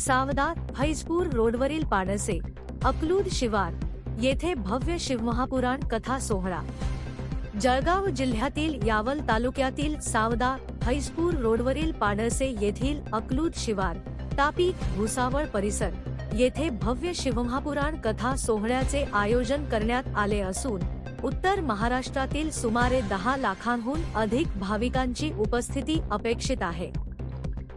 सावदा फैजपूर रोडवरील पाडसे अकलूद शिवार येथे भव्य शिवमहापुराण कथा सोहळा। जळगाव जिल्ह्यातील यावल तालुक्यातील सावदा फैजपूर रोडवरील पाडसे येथील अकलूद शिवार तापी भुसावळ परिसर येथे भव्य शिवमहापुराण कथा सोहळ्याचे आयोजन करण्यात आले असून उत्तर महाराष्ट्रातील सुमारे 10 लाखांहून अधिक भाविकांची उपस्थिती अपेक्षित आहे।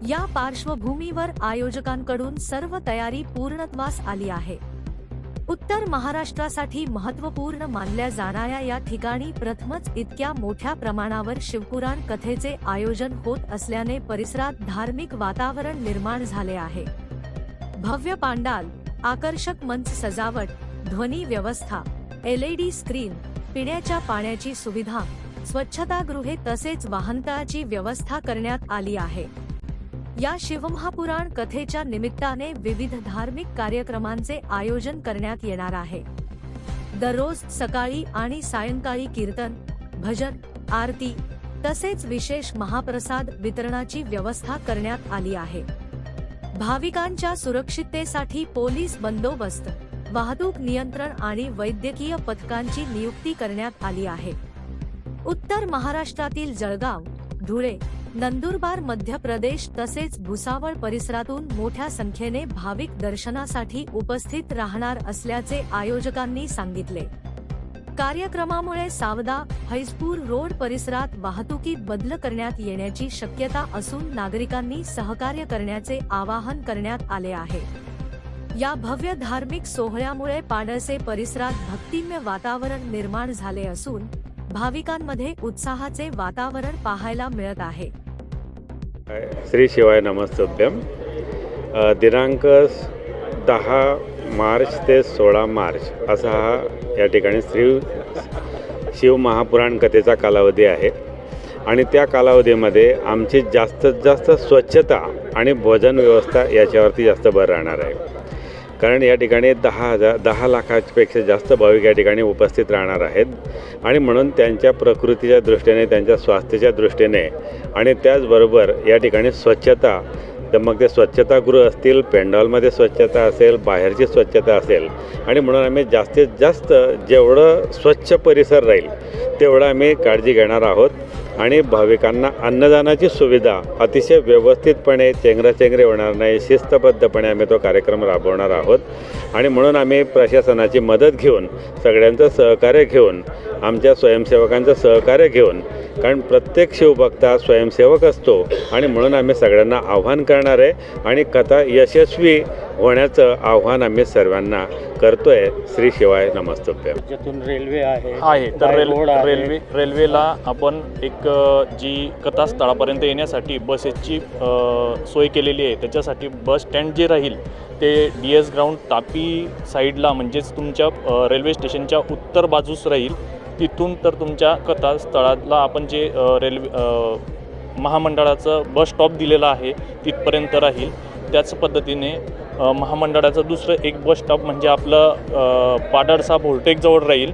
या पार्श्वभूमीवर आयोजकांकडून सर्व तयारी पूर्णत्वास आली आहे। उत्तर महाराष्ट्रासाठी महत्त्वपूर्ण मानल्या जाणाऱ्या या ठिकाणी प्रथमच इतक्या मोठ्या प्रमाणावर शिवपुराण कथेचे आयोजन होत असल्याने परिसरात धार्मिक वातावरण निर्माण झाले आहे। भव्य पांडाल, आकर्षक मंच सजावट, ध्वनी व्यवस्था, LED स्क्रीन, पिण्याच्या पाण्याची सुविधा, स्वच्छतागृहे तसेच वाहनतळाची व्यवस्था करण्यात आली आहे। या शिवमहापुराण कथेच्या निमित्ताने विविध धार्मिक कार्यक्रमांचे आयोजन करण्यात येणार आहे। दररोज सकाळी आणि सायंकाळी कीर्तन, भजन, आरती तसेच विशेष महाप्रसाद वितरणाची व्यवस्था करण्यात आली आहे। भाविकांच्या सुरक्षिततेसाठी पोलीस बंदोबस्त, वाहतूक नियंत्रण आणि वैद्यकीय पथकांची नियुक्ती करण्यात आली आहे। उत्तर महाराष्ट्रातील जळगाव, धुळे, नंदुरबार, मध्य प्रदेश तसेच भुसावळ परिसरातून मोठ्या संख्येने भाविक दर्शनासाठी उपस्थित राहणार असल्याचे आयोजकांनी सांगितले। कार्यक्रमामुळे सावदा फैजपूर रोड परिसरात वाहतुकीत बदल करण्यात येण्याची शक्यता असून नागरिकांनी सहकार्य करण्याचे आवाहन करण्यात आले आहे। या भव्य धार्मिक सोहळ्यामुळे पाडसे परिसरात भक्तिमय वातावरण निर्माण झाले असून भाविकांमध्ये उत्साहाचे वातावरण पाहायला मिळत आहे। श्री शिवाय नमस्तुभ्यम। दिनांक 10 मार्च ते 16 मार्च असा हा या ठिकाणी शिव महापुराण कथेचा कालावधी आहे आणि त्या कालावधीमध्ये आमची जास्तीत जास्त स्वच्छता आणि भोजन व्यवस्था याच्यावरती जास्त भर राहणार आहे। कारण या ठिकाणी 10 लाखापेक्षा जास्त भाविक या ठिकाणी उपस्थित राहणार आहेत आणि म्हणून त्यांच्या प्रकृतीच्या दृष्टीने, त्यांच्या स्वास्थ्याच्या दृष्टीने आणि त्याचबरोबर या ठिकाणी स्वच्छता, तर मग ते स्वच्छतागृह असतील, पेंडॉलमध्ये स्वच्छता असेल, बाहेरची स्वच्छता असेल आणि म्हणून आम्ही जास्तीत जास्त जेवढं स्वच्छ परिसर राहील तेवढं आम्ही काळजी घेणार आहोत आणि भाविकांना अन्नदानाची सुविधा अतिशय व्यवस्थितपणे, चेंगराचेंगरी होणार नाही, शिस्तबद्धपणे आम्ही तो कार्यक्रम राबवणार आहोत आणि म्हणून आम्ही प्रशासनाची मदत घेऊन, सगळ्यांचं सहकार्य घेऊन, आमच्या स्वयंसेवकांचं सहकार्य घेऊन, कारण प्रत्येक शिवभक्त हा स्वयंसेवक असतो आणि म्हणून आम्ही सगळ्यांना आव्हान करणार आहे आणि कथा यशस्वी होण्याचं आव्हान आम्ही सर्वांना करतोय। श्री शिवाय नमस्तुभ्यम। ज्यातून रेल्वे आहे तर रेल्वेला आपण एक जी कथास्थळापर्यंत येण्यासाठी बसेसची सोय केलेली आहे। त्याच्यासाठी बस स्टँड जे राहील ते DS ग्राउंड तापी साईडला, म्हणजेच तुमच्या रेल्वे स्टेशनच्या उत्तर बाजूस राहील। तिथून तर तुमच्या कथास्थळाला आपण जे महामंडळाचं बस स्टॉप दिलेला आहे तिथपर्यंत राहील। त्याच पद्धतीने महामंडळाचं दुसरं एक बस स्टॉप म्हणजे आपलं पाडळसा भोलटेकजवळ राहील,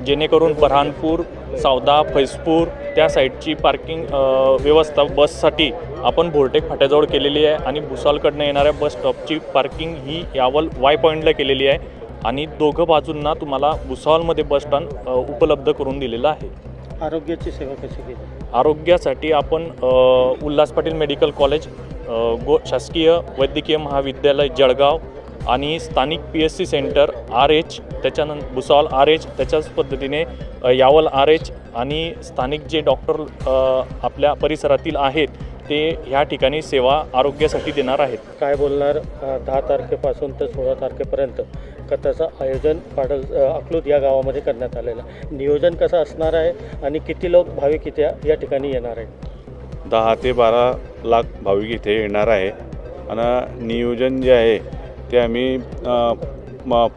जेणेकरून बऱ्हाणपूर, सावदा, फैजपूर त्या साईडची पार्किंग व्यवस्था बससाठी आपण भोलटेक फाट्याजवळ केलेली आहे आणि भुसावळकडनं येणाऱ्या बस स्टॉपची पार्किंग ही यावल वाय पॉईंटला केलेली आहे आणि दोघं बाजूंना तुम्हाला भुसावळमध्ये बस स्टँड उपलब्ध करून दिलेलं आहे। आरोग्याची सेवा कशी केली? आरोग्यासाठी आपण उल्हास पाटील मेडिकल कॉलेज, शासकीय वैद्यकीय महाविद्यालय जळगाव आणि स्थानिक PSC सेंटर RH, त्याच्यानंतर भुसावळ RH, त्याच्याच पद्धतीने यावल RH आणि स्थानिक जे डॉक्टर आपल्या परिसरातील आहेत ते ह्या ठिकाणी सेवा आरोग्यासाठी देणार आहेत। काय बोलणार? 10 तारखेपासून ते 16 तारखेपर्यंत कथाचं आयोजन अकलूद या गावामध्ये करण्यात आलेलं आहे। नियोजन कसं असणार आहे आणि किती लोक भाविक इथे या ठिकाणी येणार आहेत? 10 ते 12 लाख भाविक इथे येणार आहे आणि नियोजन जे आहे ते आम्ही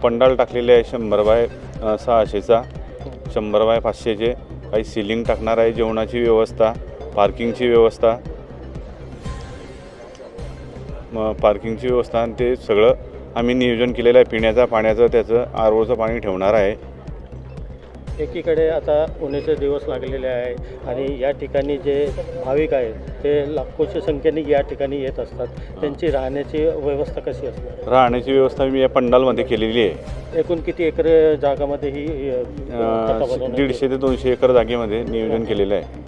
पंडाल टाकलेले आहे 100 बाय 600चा, 100 बाय 500चे, काही सिलिंग टाकणार आहे, जेवणाची व्यवस्था, पार्किंगची व्यवस्था आणि ते सगळं आम्ही नियोजन केलेलं आहे। पिण्याचा पाण्याचं, त्याचं ROचं पाणी ठेवणार आहे। एकीकडे आता उन्हाचे दिवस लागलेले आहे आणि या ठिकाणी जे भाविक आहेत ते लाखोच्या संख्येने या ठिकाणी येत असतात. त्यांची राहण्याची व्यवस्था कशी असते? राहण्याची व्यवस्था मी या पंडालमध्ये केलेली आहे. एकूण किती एकर जागामध्ये ही कथा बनवण्यात 150 ते 200 एकर जागेमध्ये नियोजन केलेलं आहे.